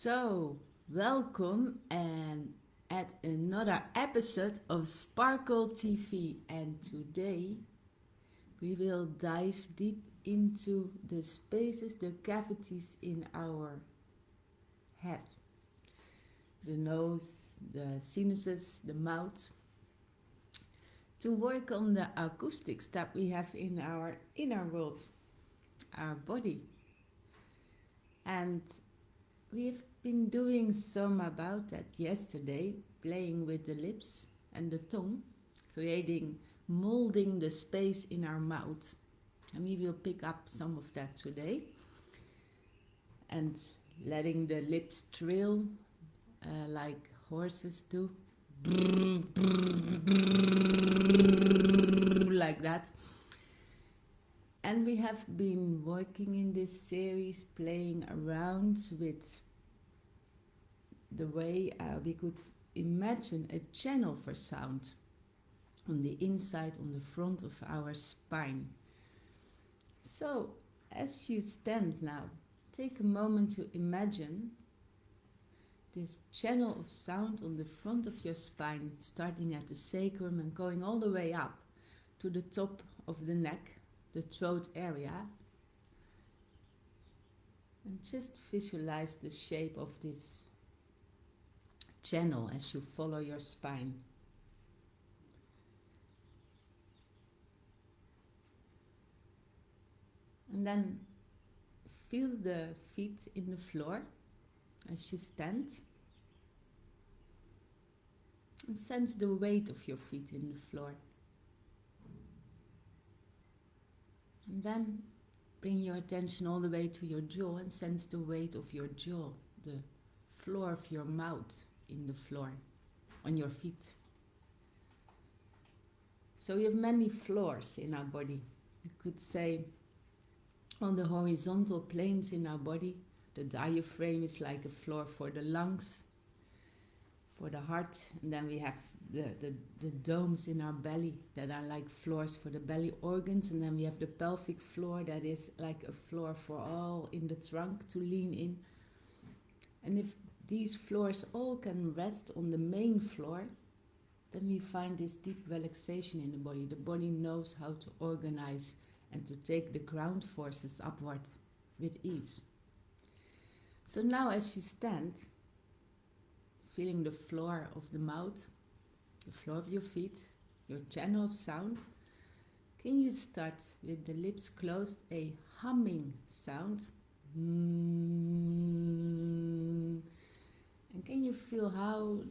So, welcome and at another episode of Sparkle TV. And today we will dive deep into the spaces, the cavities in our head, the nose, the sinuses, the mouth, to work on the acoustics that we have in our inner world, our body. And we've been doing some about that yesterday, playing with the lips and the tongue, molding the space in our mouth. And we will pick up some of that today. And letting the lips trill like horses do. Like that. And we have been working in this series, playing around with the way we could imagine a channel for sound on the inside, on the front of our spine. So, as you stand now, take a moment to imagine this channel of sound on the front of your spine, starting at the sacrum and going all the way up to the top of the neck, the throat area. And just visualize the shape of this channel as you follow your spine. And then feel the feet in the floor as you stand. And sense the weight of your feet in the floor. And then bring your attention all the way to your jaw and sense the weight of your jaw, the floor of your mouth in the floor, on your feet. So we have many floors in our body. You could say on the horizontal planes in our body, the diaphragm is like a floor for the lungs, for the heart, and then we have the domes in our belly that are like floors for the belly organs, and then we have the pelvic floor that is like a floor for all in the trunk to lean in. And if these floors all can rest on the main floor, then we find this deep relaxation in the body. The body knows how to organize and to take the ground forces upward with ease. So now as you stand, feeling the floor of the mouth, the floor of your feet, your channel of sound, can you start with the lips closed, a humming sound? And can you feel how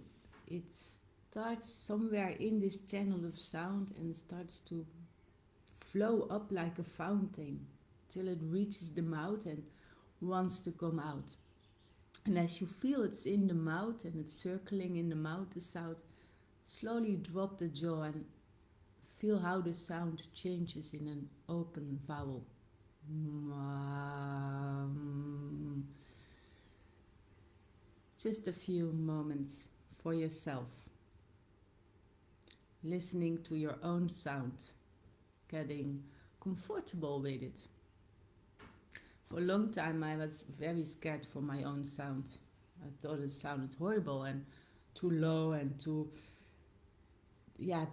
it starts somewhere in this channel of sound and starts to flow up like a fountain till it reaches the mouth and wants to come out. And as you feel it's in the mouth and it's circling in the mouth, the sound, slowly drop the jaw and feel how the sound changes in an open vowel. Just a few moments for yourself, listening to your own sound, getting comfortable with it. For a long time I was very scared for my own sound. I thought it sounded horrible and too low and too I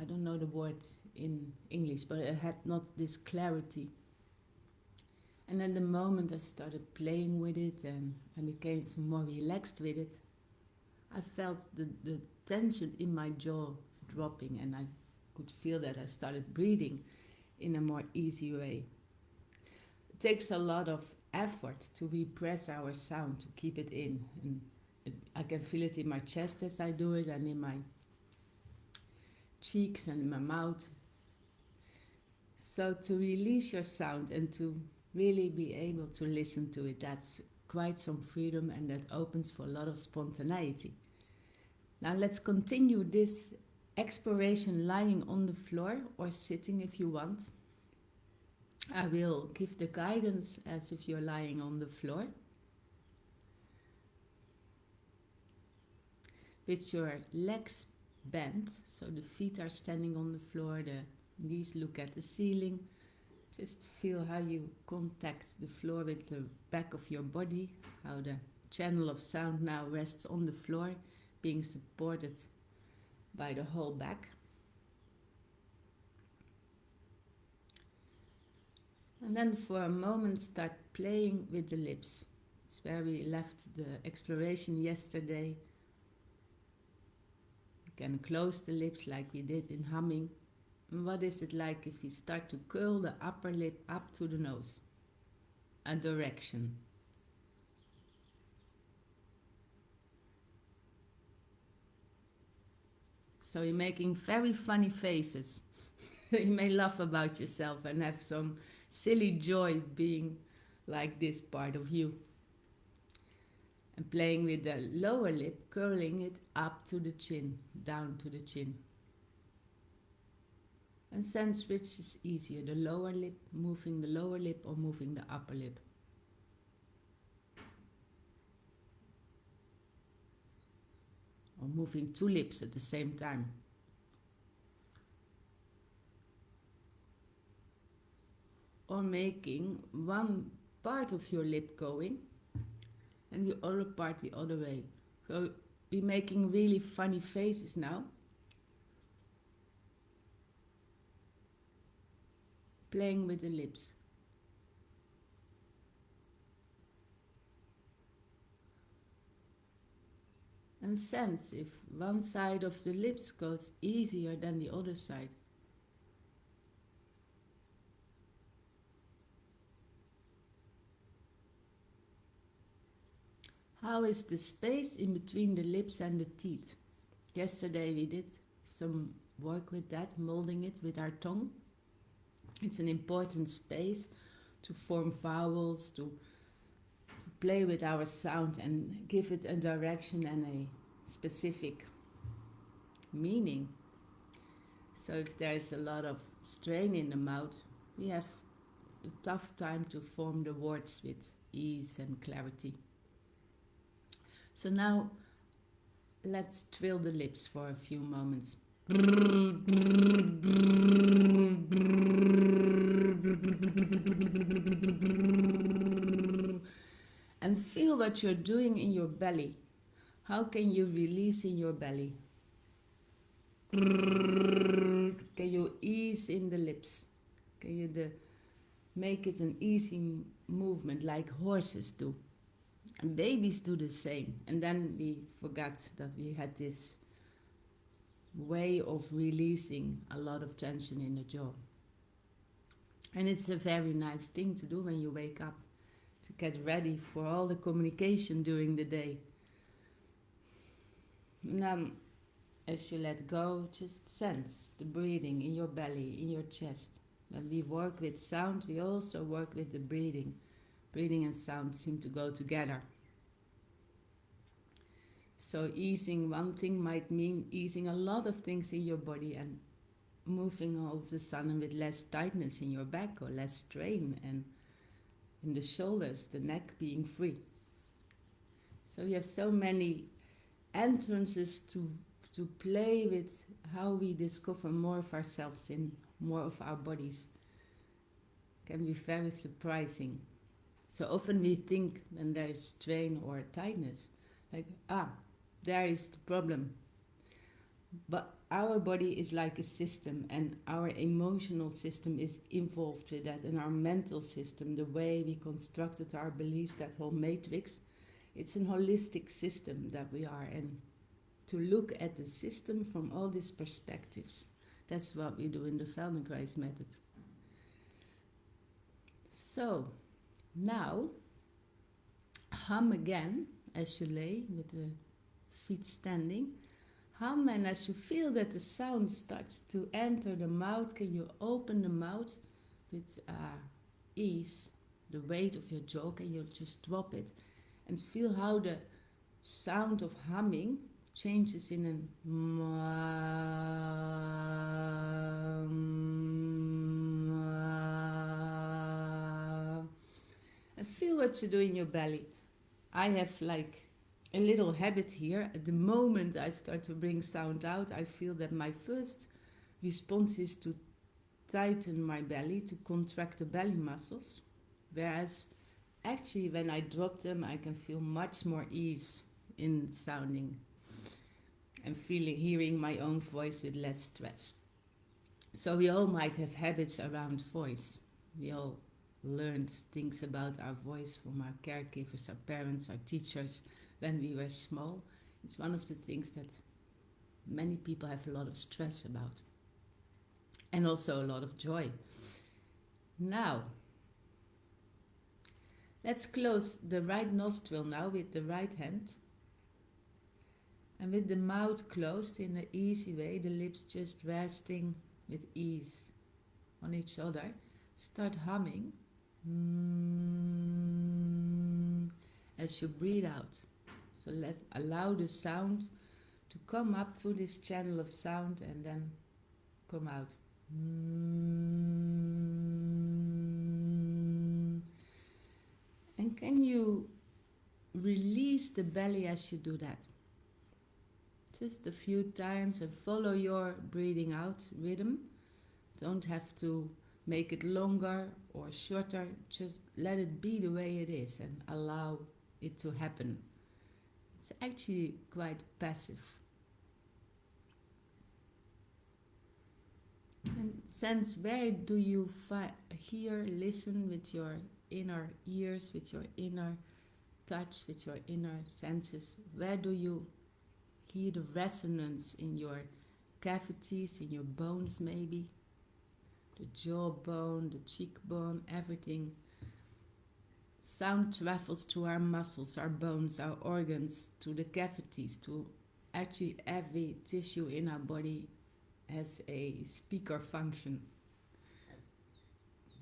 don't know the word in English, but it had not this clarity. And at the moment I started playing with it and I became more relaxed with it, I felt the tension in my jaw dropping, and I could feel that I started breathing in a more easy way. It takes a lot of effort to repress our sound, to keep it in. And I can feel it in my chest as I do it, and in my cheeks and in my mouth. So to release your sound and to really be able to listen to it, that's quite some freedom, and that opens for a lot of spontaneity. Now let's continue this exploration lying on the floor or sitting if you want. I will give the guidance as if you're lying on the floor, with your legs bent, so the feet are standing on the floor, the knees look at the ceiling, Just feel how you contact the floor with the back of your body, how the channel of sound now rests on the floor, being supported by the whole back. And then for a moment start playing with the lips. It's where we left the exploration yesterday. You can close the lips like we did in humming. And what is it like if we start to curl the upper lip up to the nose? A direction. So you're making very funny faces. You may laugh about yourself and have some silly joy being like this part of you. And playing with the lower lip, curling it up to the chin, down to the chin. And sense which is easier, the lower lip, moving the lower lip or moving the upper lip. Or moving two lips at the same time. Or making one part of your lip going and the other part the other way. So we're making really funny faces now. Playing with the lips. And sense if one side of the lips goes easier than the other side. How is the space in between the lips and the teeth? Yesterday we did some work with that, molding it with our tongue. It's an important space to form vowels, to play with our sound and give it a direction and a specific meaning. So if there is a lot of strain in the mouth, we have a tough time to form the words with ease and clarity. So now let's trill the lips for a few moments. And feel what you're doing in your belly. How can you release in your belly? Can you ease in the lips? Can you make it an easy movement like horses do? And babies do the same. And then we forgot that we had this way of releasing a lot of tension in the jaw. And it's a very nice thing to do when you wake up, to get ready for all the communication during the day. Now, as you let go, just sense the breathing in your belly, in your chest. When we work with sound, we also work with the breathing. Breathing and sound seem to go together. So easing one thing might mean easing a lot of things in your body and moving all of a sudden with less tightness in your back or less strain and in the shoulders, the neck being free. So we have so many entrances to play with how we discover more of ourselves in more of our bodies. Can be very surprising. So often we think when there is strain or tightness, like, there is the problem. But our body is like a system, and our emotional system is involved with that, and our mental system, the way we constructed our beliefs, that whole matrix, it's an holistic system that we are, and to look at the system from all these perspectives, that's what we do in the Feldenkrais method. So, now, hum again as you lay with the feet standing. Hum, and as you feel that the sound starts to enter the mouth, can you open the mouth with ease, the weight of your jaw, and you'll just drop it and feel how the sound of humming changes in an and feel what you do in your belly. I have like a little habit here. At the moment I start to bring sound out, I feel that my first response is to tighten my belly to contract the belly muscles, whereas actually when I drop them I can feel much more ease in sounding and hearing my own voice with less stress. So we all might have habits around voice. We all learned things about our voice from our caregivers, our parents, our teachers when we were small. It's one of the things that many people have a lot of stress about, and also a lot of joy. Now, let's close the right nostril now with the right hand. And with the mouth closed in an easy way, the lips just resting with ease on each other, start humming as you breathe out. So allow the sound to come up through this channel of sound and then come out. And can you release the belly as you do that? Just a few times and follow your breathing out rhythm. Don't have to make it longer or shorter. Just let it be the way it is and allow it to happen. It's actually quite passive. And sense, where do you hear, listen with your inner ears, with your inner touch, with your inner senses? Where do you hear the resonance in your cavities, in your bones maybe? The jawbone, the cheekbone, everything. Sound travels to our muscles, our bones, our organs, to the cavities, to actually every tissue in our body has a speaker function,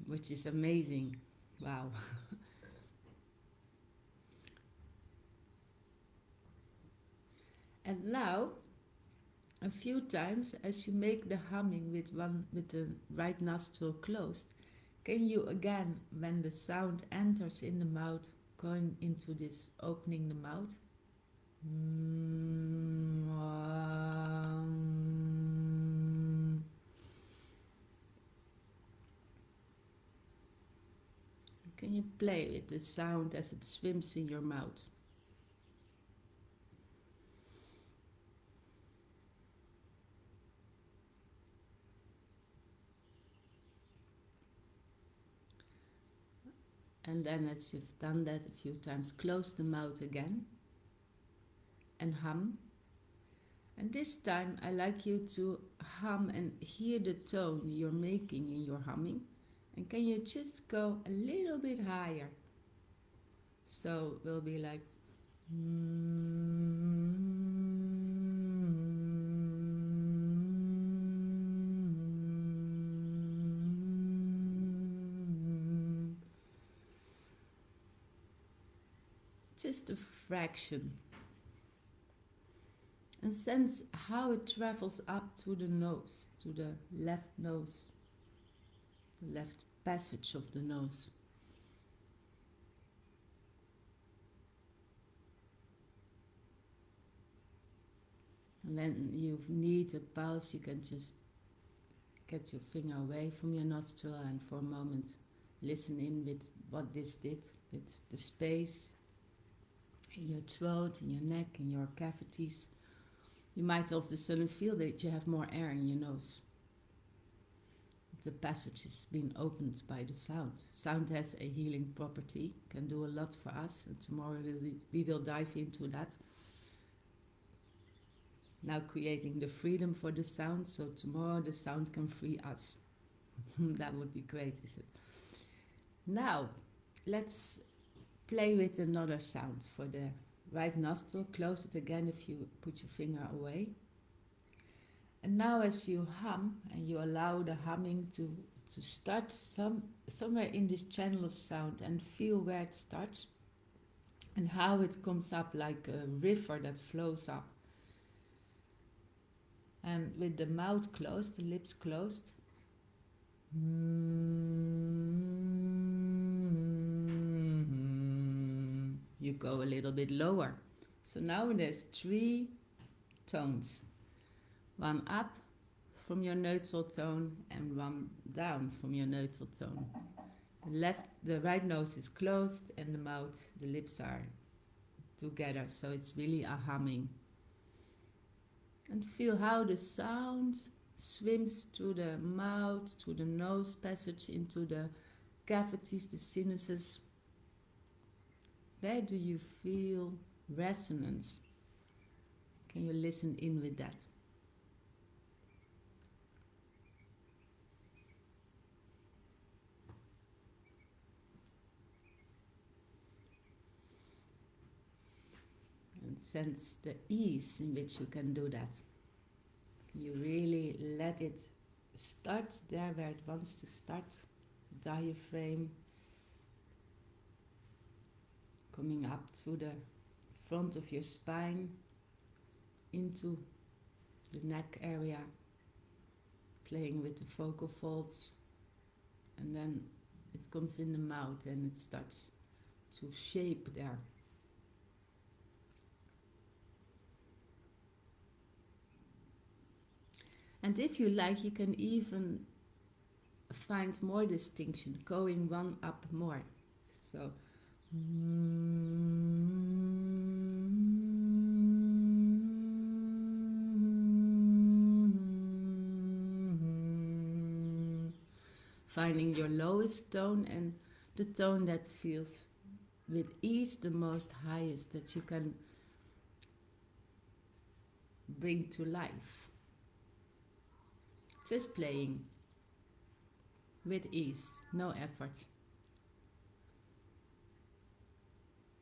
which is amazing. Wow. And now, a few times, as you make the humming with the right nostril closed, can you again, when the sound enters in the mouth, going into this opening the mouth, can you play with the sound as it swims in your mouth? And then as you've done that a few times, close the mouth again and hum. And this time I like you to hum and hear the tone you're making in your humming. And can you just go a little bit higher? So we'll be like just a fraction. And sense how it travels up to the nose, to the left nose, the left passage of the nose. And then you need a pulse, you can just get your finger away from your nostril and for a moment listen in with what this did, with the space in your throat, in your neck, in your cavities. You might all of a sudden feel that you have more air in your nose. The passage is being opened by the sound. Sound has a healing property, can do a lot for us, and tomorrow we will dive into that. Now creating the freedom for the sound, so tomorrow the sound can free us. That would be great, is it? Now, let's play with another sound for the right nostril. Close it again if you put your finger away. And now as you hum, and you allow the humming to start somewhere in this channel of sound, and feel where it starts and how it comes up like a river that flows up. And with the mouth closed, the lips closed, you go a little bit lower. So now there's 3 tones. 1 up, from your neutral tone and one down from your neutral tone. The right nose is closed and the mouth, the lips are together, so it's really a humming. And feel how the sound swims through the mouth, through the nose passage, into the cavities, the sinuses. Where do you feel resonance? Can you listen in with that? And sense the ease in which you can do that. You really let it start there where it wants to start. Diaphragm coming up through the front of your spine into the neck area, playing with the vocal folds, and then it comes in the mouth and it starts to shape there. And if you like, you can even find more distinction, going one up more. So, finding your lowest tone and the tone that feels with ease the most highest that you can bring to life. Just playing with ease, no effort.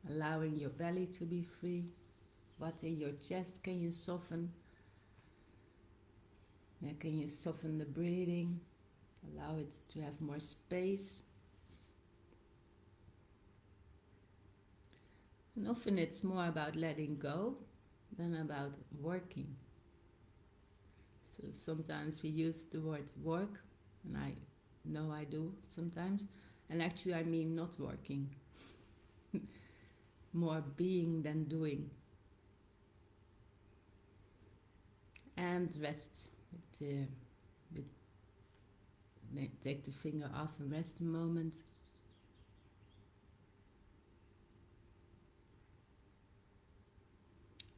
Allowing your belly to be free. What in your chest can you soften? Yeah, can you soften the breathing? Allow it to have more space. And often it's more about letting go than about working. So sometimes we use the word work, and I know I do sometimes, and actually I mean not working. More being than doing. And rest. Take the finger off and rest a moment.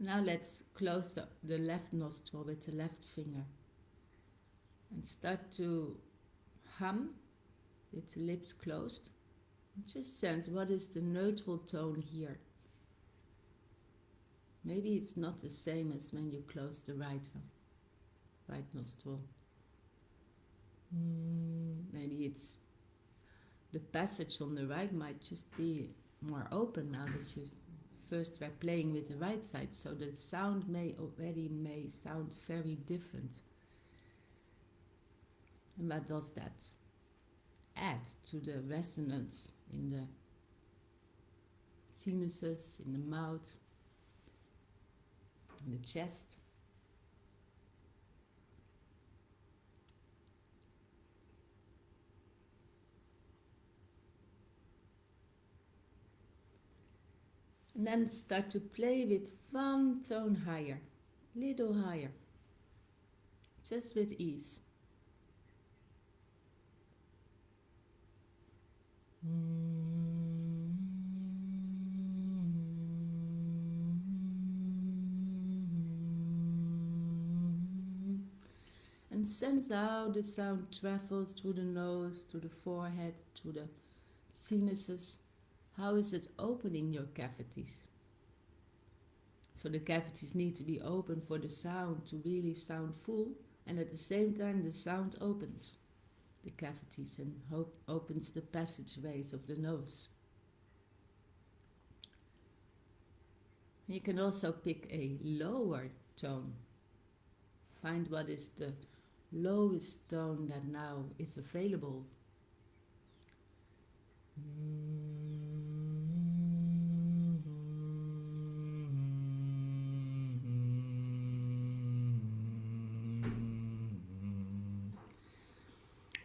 Now let's close the left nostril with the left finger and start to hum with the lips closed. And just sense what is the neutral tone here. Maybe it's not the same as when you close the right nostril. Maybe it's the passage on the right might just be more open now that you first were playing with the right side, so the sound may sound very different. And what does that add to the resonance in the sinuses, in the mouth, in the chest? And then start to play with one tone higher, little higher, just with ease. And sense how the sound travels through the nose, to the forehead, to the sinuses. How is it opening your cavities? So the cavities need to be open for the sound to really sound full, and at the same time the sound opens the cavities and opens the passageways of the nose. You can also pick a lower tone. Find what is the lowest tone that now is available.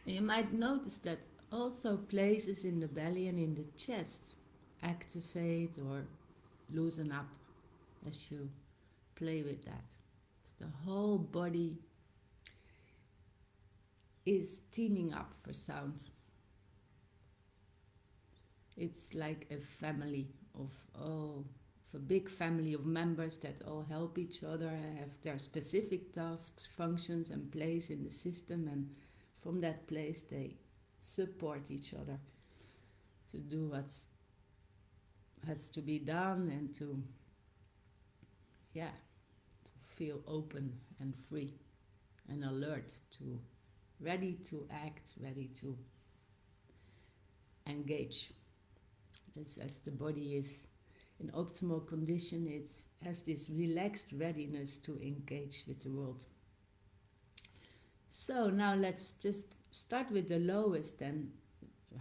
And you might notice that also places in the belly and in the chest activate or loosen up as you play with that. So the whole body is teaming up for sound. It's like a family of a big family of members that all help each other, have their specific tasks, functions, and place in the system, and from that place they support each other to do what has to be done and to feel open and free and alert, to ready to act, ready to engage. As the body is in optimal condition, it has this relaxed readiness to engage with the world. So now let's just start with the lowest and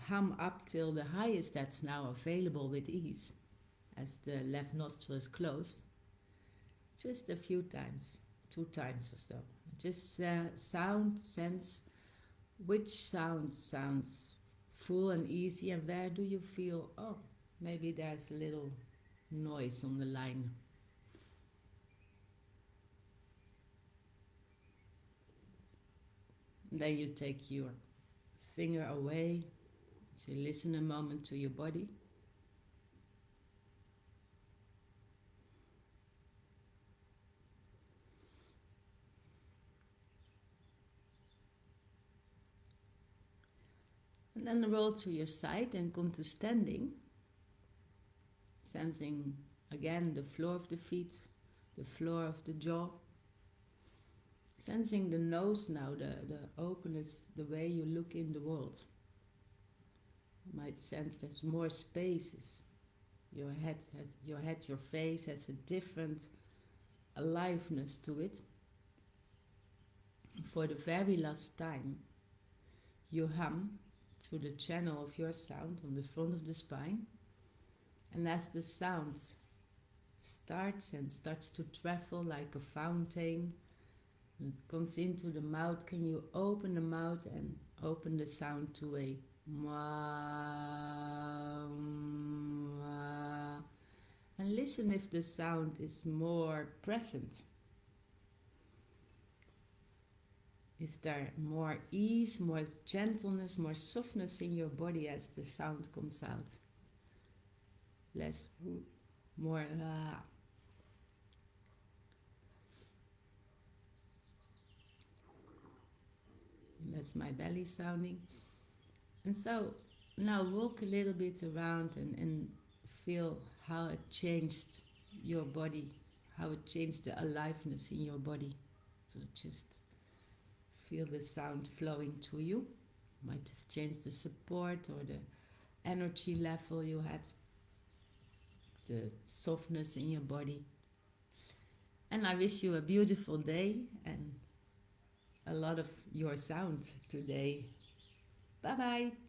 hum up till the highest that's now available with ease, as the left nostril is closed. Just a few times, 2 times or so. Just sense which sound sounds full and easy, and where do you feel, maybe there's a little noise on the line. Then you take your finger away, so you listen a moment to your body. And then roll to your side and come to standing, sensing again the floor of the feet, the floor of the jaw. Sensing the nose now, the openness, the way you look in the world. You might sense there's more spaces. Your face has a different aliveness to it. For the very last time, you hum through the channel of your sound on the front of the spine. And as the sound starts to travel like a fountain, and it comes into the mouth, can you open the mouth and open the sound to a mwah, mwah, and listen if the sound is more present. Is there more ease, more gentleness, more softness in your body as the sound comes out? Less, more la. That's my belly sounding. And so now walk a little bit around and feel how it changed your body, how it changed the aliveness in your body. So just feel the sound flowing to you. Might have changed the support or the energy level you had, the softness in your body. And I wish you a beautiful day and a lot of your sound today. Bye bye.